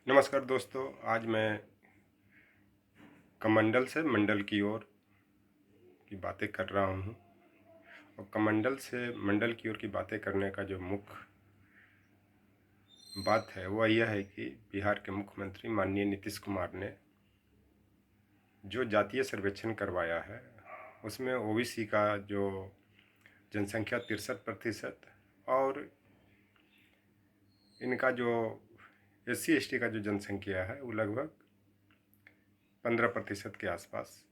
नमस्कार दोस्तों, आज मैं कमंडल से मंडल की ओर की बातें कर रहा हूँ। और कमंडल से मंडल की ओर की बातें करने का जो मुख्य बात है वह यह है कि बिहार के मुख्यमंत्री माननीय नीतीश कुमार ने जो जातीय सर्वेक्षण करवाया है उसमें ओबीसी का जो जनसंख्या 63% और इनका जो SC ST का जो जनसंख्या है वो लगभग 15% के आसपास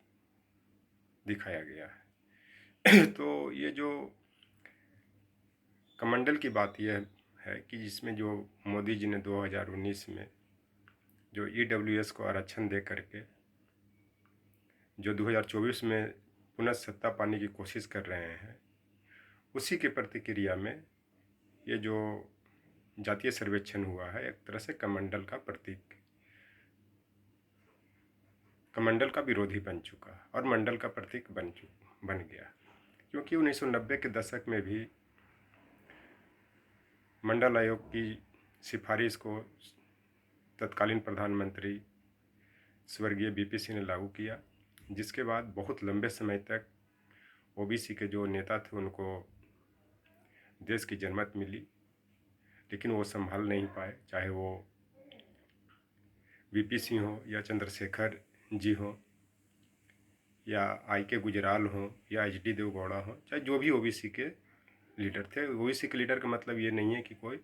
दिखाया गया है। तो ये जो कमंडल की बात यह है कि जिसमें जो मोदी जी ने 2019 में जो EWS को आरक्षण दे करके जो 2024 में पुनः सत्ता पाने की कोशिश कर रहे हैं, उसी के प्रतिक्रिया में ये जो जातीय सर्वेक्षण हुआ है एक तरह से कमंडल का प्रतीक, कमंडल का विरोधी बन चुका और मंडल का प्रतीक बन गया। क्योंकि 1990 के दशक में भी मंडल आयोग की सिफारिश को तत्कालीन प्रधानमंत्री स्वर्गीय VP सिंह ने लागू किया, जिसके बाद बहुत लंबे समय तक ओबीसी के जो नेता थे उनको देश की जनमत मिली, लेकिन वो संभाल नहीं पाए, चाहे वो VP सिंह हो या चंद्रशेखर जी हो या IK गुजराल हो या HD देवगौड़ा हो, चाहे जो भी ओबीसी के लीडर थे। ओबीसी के लीडर का मतलब ये नहीं है कि कोई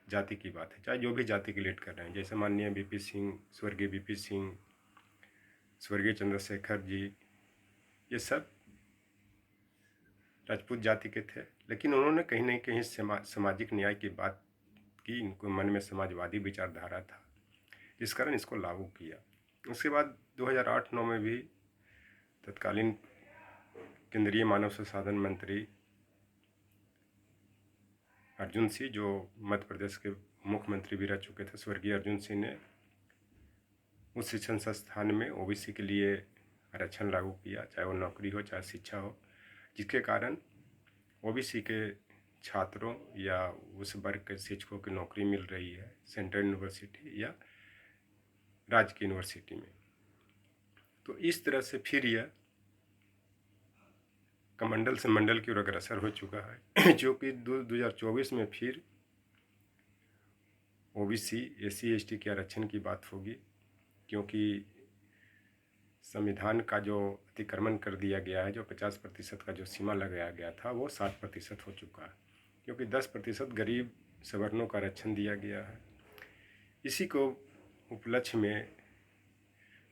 जाति की बात है, चाहे जो भी जाति के लीड कर रहे हैं, जैसे माननीय VP सिंह, स्वर्गीय VP सिंह, स्वर्गीय चंद्रशेखर जी, ये सब राजपूत जाति के थे, लेकिन उन्होंने कहीं ना कहीं सामाजिक न्याय की बात की, इनको मन में समाजवादी विचारधारा था, जिस कारण इसको लागू किया। उसके बाद 2008-9 में भी तत्कालीन केंद्रीय मानव संसाधन मंत्री अर्जुन सिंह, जो मध्य प्रदेश के मुख्यमंत्री भी रह चुके थे, स्वर्गीय अर्जुन सिंह ने उस शिक्षण संस्थान में ओबीसी के लिए आरक्षण लागू किया, चाहे वो नौकरी हो चाहे शिक्षा हो, जिसके कारण ओबीसी के छात्रों या उस वर्ग के शिक्षकों की नौकरी मिल रही है सेंट्रल यूनिवर्सिटी या राज्य की यूनिवर्सिटी में। तो इस तरह से फिर यह कमंडल से मंडल की ओर अग्रसर हो चुका है, जो कि 2024 में फिर ओबीसी SC ST के आरक्षण की बात होगी, क्योंकि संविधान का जो अतिक्रमण कर दिया गया है, जो 50% का जो सीमा लगाया गया था वो 60% हो चुका है, क्योंकि 10% गरीब सवर्णों का आरक्षण दिया गया है। इसी को उपलक्ष्य में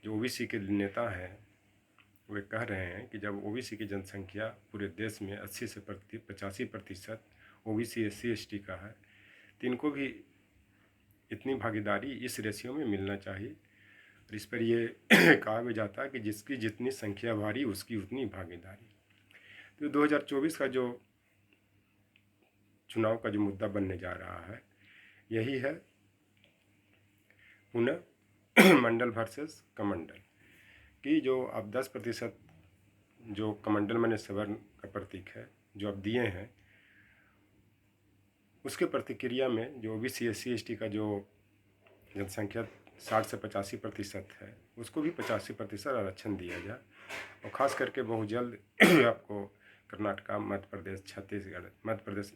जो ओबीसी के नेता हैं वे कह रहे हैं कि जब ओबीसी की जनसंख्या पूरे देश में 80 से 85% ओबीसी SC ST का है, तो इनको भी इतनी भागीदारी इस रेशियो में मिलना चाहिए। और इस पर ये कहा भी जाता है कि जिसकी जितनी संख्या भारी उसकी उतनी भागीदारी। तो 2024 का जो चुनाव का जो मुद्दा बनने जा रहा है यही है पुनः मंडल वर्सेस कमंडल की। जो अब 10% जो कमंडल मैंने सवर्ण का प्रतीक है जो अब दिए हैं, उसके प्रतिक्रिया में जो ओबीसी SC ST का जो जनसंख्या 60 से 85% है, उसको भी 85% आरक्षण दिया जाए। और ख़ास करके बहुत जल्द आपको कर्नाटका, मध्य प्रदेश, छत्तीसगढ़, मध्य प्रदेश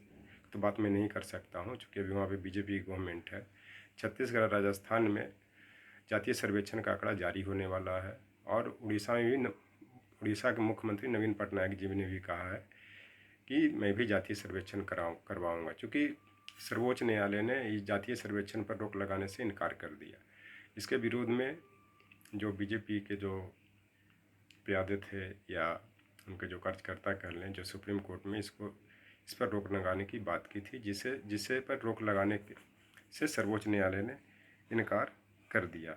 तो बात मैं नहीं कर सकता हूँ चूँकि अभी वहाँ पे BJP गवर्नमेंट है। छत्तीसगढ़, राजस्थान में जातीय सर्वेक्षण का आंकड़ा जारी होने वाला है। और उड़ीसा में भी उड़ीसा के मुख्यमंत्री नवीन पटनायक जी ने भी कहा है कि मैं भी जातीय सर्वेक्षण करवाऊँगा, चूँकि सर्वोच्च न्यायालय ने इस जातीय सर्वेक्षण पर रोक लगाने से इनकार कर दिया। इसके विरोध में जो BJP के जो प्यादे थे या उनके जो कार्यकर्ता कह लें, जो सुप्रीम कोर्ट में इस पर रोक लगाने की बात की थी, जिसे पर रोक लगाने से सर्वोच्च न्यायालय ने इनकार कर दिया।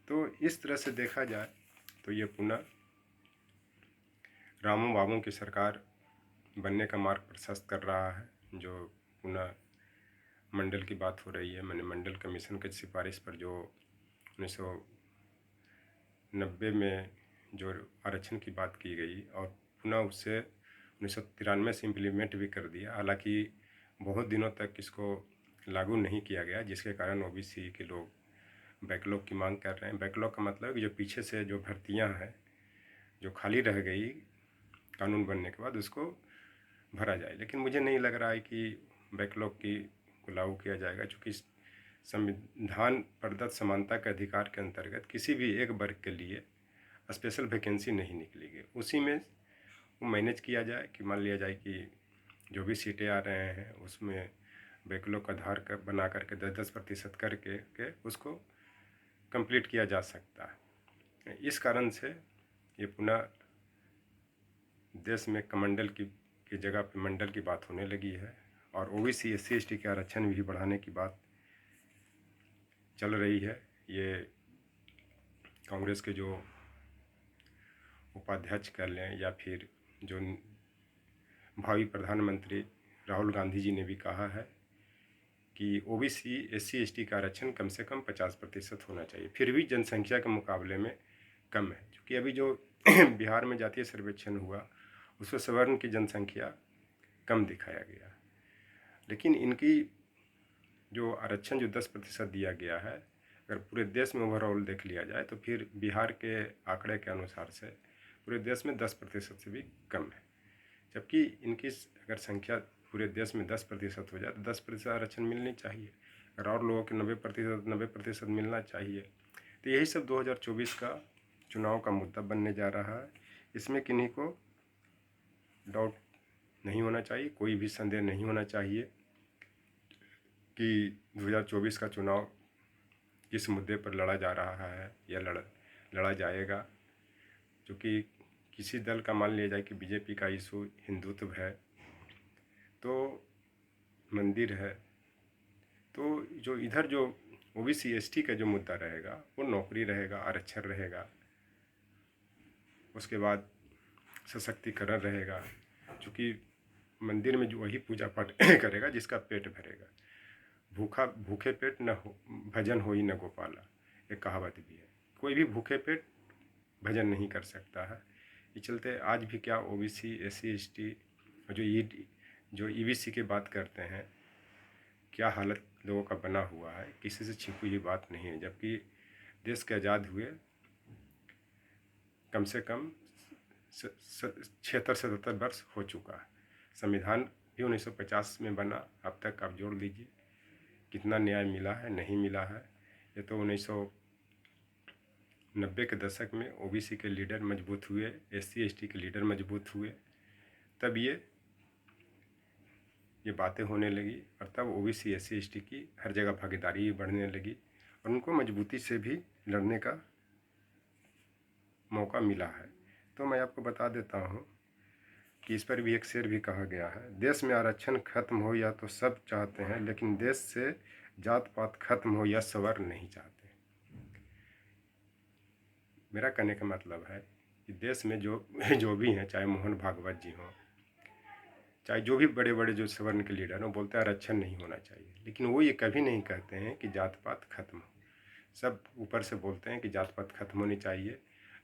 तो इस तरह से देखा जाए तो ये पुनः रामू बाबू की सरकार बनने का मार्ग प्रशस्त कर रहा है। जो पुनः मंडल की बात हो रही है, मैंने मंडल कमीशन की सिफारिश पर जो 1990 में जो आरक्षण की बात की गई और पुनः उसे 1993 से इम्प्लीमेंट भी कर दिया। हालांकि बहुत दिनों तक इसको लागू नहीं किया गया, जिसके कारण ओबीसी के लोग बैकलॉग की मांग कर रहे हैं। बैकलॉग का मतलब है कि जो पीछे से जो भर्तियां हैं जो खाली रह गई कानून बनने के बाद उसको भरा जाए। लेकिन मुझे नहीं लग रहा है कि बैकलॉग को लागू किया जाएगा, क्योंकि संविधान प्रदत्त समानता के अधिकार के अंतर्गत किसी भी एक वर्ग के लिए स्पेशल वैकेंसी नहीं निकली गई। उसी में वो मैनेज किया जाए कि मान लिया जाए कि जो भी सीटें आ रहे हैं उसमें बैकलॉग का आधार कर बना करके 10% करके उसको कंप्लीट किया जा सकता है। इस कारण से ये पुनः देश में कमंडल की जगह पे मंडल की बात होने लगी है, और ओबीसी SC ST के आरक्षण भी बढ़ाने की बात चल रही है। ये कांग्रेस के जो उपाध्यक्ष कह लें या फिर जो भावी प्रधानमंत्री राहुल गांधी जी ने भी कहा है कि ओबीसी SC ST का आरक्षण कम से कम 50% होना चाहिए। फिर भी जनसंख्या के मुकाबले में कम है, क्योंकि अभी जो बिहार में जातीय सर्वेक्षण हुआ उसमें सवर्ण की जनसंख्या कम दिखाया गया। लेकिन इनकी जो आरक्षण जो 10% दिया गया है, अगर पूरे देश में ओवरऑल देख लिया जाए तो फिर बिहार के आंकड़े के अनुसार से पूरे देश में 10% से भी कम है। जबकि इनकी अगर संख्या पूरे देश में 10% हो जाए तो 10% आरक्षण मिलनी चाहिए, अगर और लोगों के 90% मिलना चाहिए। तो यही सब 2024 का चुनाव का मुद्दा बनने जा रहा है। इसमें किन्हीं को डाउट नहीं होना चाहिए, कोई भी संदेह नहीं होना चाहिए कि 2024 का चुनाव किस मुद्दे पर लड़ा जा रहा है या लड़ा जाएगा। क्योंकि किसी दल का मान लिया जाए कि बीजेपी का इशू हिंदुत्व है, तो मंदिर है, तो जो इधर जो ओबीसी ST का जो मुद्दा रहेगा वो नौकरी रहेगा, आरक्षण रहेगा, उसके बाद सशक्तिकरण रहेगा। क्योंकि मंदिर में जो वही पूजा पाठ करेगा जिसका पेट भरेगा। भूखे पेट न हो भजन हो ही न गोपाला, एक कहावत भी है। कोई भी भूखे पेट भजन नहीं कर सकता है। इस चलते आज भी क्या ओबीसी SC ST जो EBC की बात करते हैं, क्या हालत लोगों का बना हुआ है, किसी से छिपी हुई बात नहीं है। जबकि देश के आज़ाद हुए कम से कम 76-77 वर्ष हो चुका है। संविधान भी 1950 में बना, अब तक आप जोड़ लीजिए कितना न्याय मिला है, नहीं मिला है। ये तो 1990 के दशक में ओबीसी के लीडर मजबूत हुए, SC ST के लीडर मजबूत हुए, तब ये बातें होने लगी, और तब ओबीसी SC ST की हर जगह भागीदारी बढ़ने लगी और उनको मजबूती से भी लड़ने का मौका मिला है। तो मैं आपको बता देता हूँ कि इस पर भी एक शेर भी कहा गया है, देश में आरक्षण खत्म हो या तो सब चाहते हैं, लेकिन देश से जात पात खत्म हो या सवर्ण नहीं चाहते। मेरा कहने का मतलब है कि देश में जो भी हैं, चाहे मोहन भागवत जी हों, चाहे जो भी बड़े बड़े जो सवर्ण के लीडर हों, बोलते हैं आरक्षण नहीं होना चाहिए, लेकिन वो ये कभी नहीं कहते हैं कि जात पात खत्म हो। सब ऊपर से बोलते हैं कि जात पात खत्म होनी चाहिए,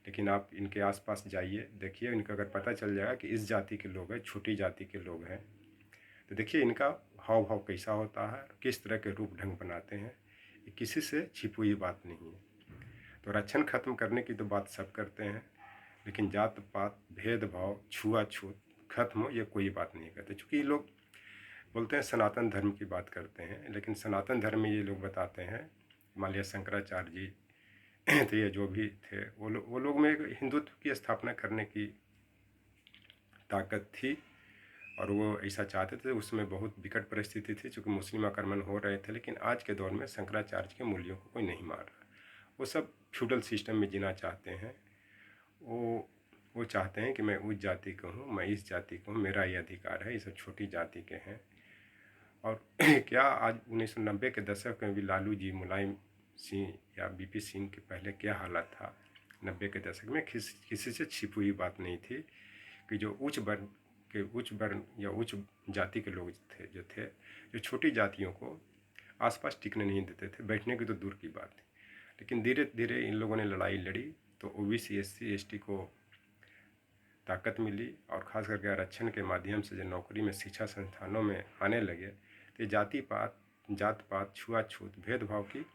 लेकिन आप इनके आसपास जाइए, देखिए, इनका अगर पता चल जाएगा कि इस जाति के लोग हैं, छोटी जाति के लोग हैं, तो देखिए इनका हाव भाव कैसा होता है, किस तरह के रूप ढंग बनाते हैं। ये किसी से छिपी हुई बात नहीं है। तो आरक्षण खत्म करने की तो बात सब करते हैं, लेकिन जात पात, भेदभाव, छुआछूत खत्म हो, ये कोई बात नहीं करते। चूँकि ये लोग बोलते हैं सनातन धर्म की बात करते हैं, लेकिन सनातन धर्म में ये लोग बताते हैं, मान लिया शंकराचार्य जी तो ये जो भी थे वो लोग में हिंदुत्व की स्थापना करने की ताकत थी, और वो ऐसा चाहते थे। उसमें बहुत विकट परिस्थिति थी, चूँकि मुस्लिम आक्रमण हो रहे थे, लेकिन आज के दौर में शंकराचार्य के मूल्यों को कोई नहीं मार रहा। वो सब फ्यूडल सिस्टम में जीना चाहते हैं। वो चाहते हैं कि मैं उस जाति का हूँ, मैं इस जाति का हूँ, मेरा ये अधिकार है, ये सब छोटी जाति के हैं। और क्या आज 1990 के दशक में भी लालू जी, मुलायम सिंह या BP सिंह के पहले क्या हालत था 90 के दशक में, किसी से छिपी हुई बात नहीं थी कि जो उच्च वर्ण या उच्च जाति के लोग थे जो छोटी जातियों को आसपास टिकने नहीं देते थे, बैठने की तो दूर की बात थी। लेकिन धीरे धीरे इन लोगों ने लड़ाई लड़ी तो ओबीसी SC ST को ताकत मिली, और ख़ास करके आरक्षण के माध्यम से जो नौकरी में, शिक्षा संस्थानों में आने लगे, तो जात पात, छुआछूत, भेदभाव की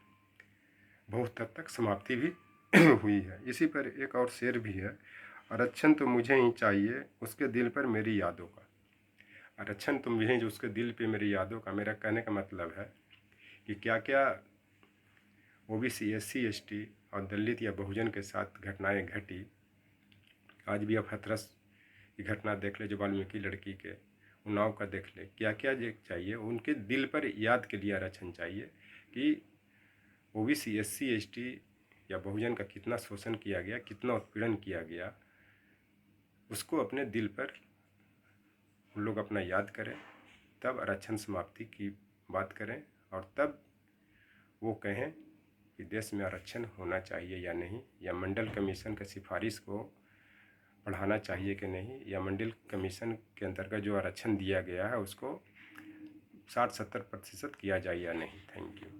बहुत हद तक समाप्ति भी हुई है। इसी पर एक और शेर भी है, आरक्षण तो मुझे ही चाहिए उसके दिल पर मेरी यादों का। आरक्षण तो मुझे जो उसके दिल पे मेरी यादों का। मेरा कहने का मतलब है कि क्या क्या ओबीसी, SC, ST और दलित या बहुजन के साथ घटनाएं घटी। आज भी आप हाथरस की घटना देख ले, जो वाल्मीकि लड़की के उन्नाव का देख ले, क्या क्या चाहिए उनके दिल पर याद के लिए आरक्षण चाहिए कि ओबीसी, SC, ST या बहुजन का कितना शोषण किया गया, कितना उत्पीड़न किया गया, उसको अपने दिल पर उन लोग अपना याद करें, तब आरक्षण समाप्ति की बात करें और तब वो कहें कि देश में आरक्षण होना चाहिए या नहीं, या मंडल कमीशन की सिफारिश को बढ़ाना चाहिए कि नहीं, या मंडल कमीशन के अंतर्गत जो आरक्षण दिया गया है उसको 60-70% किया जाए या नहीं। Thank you.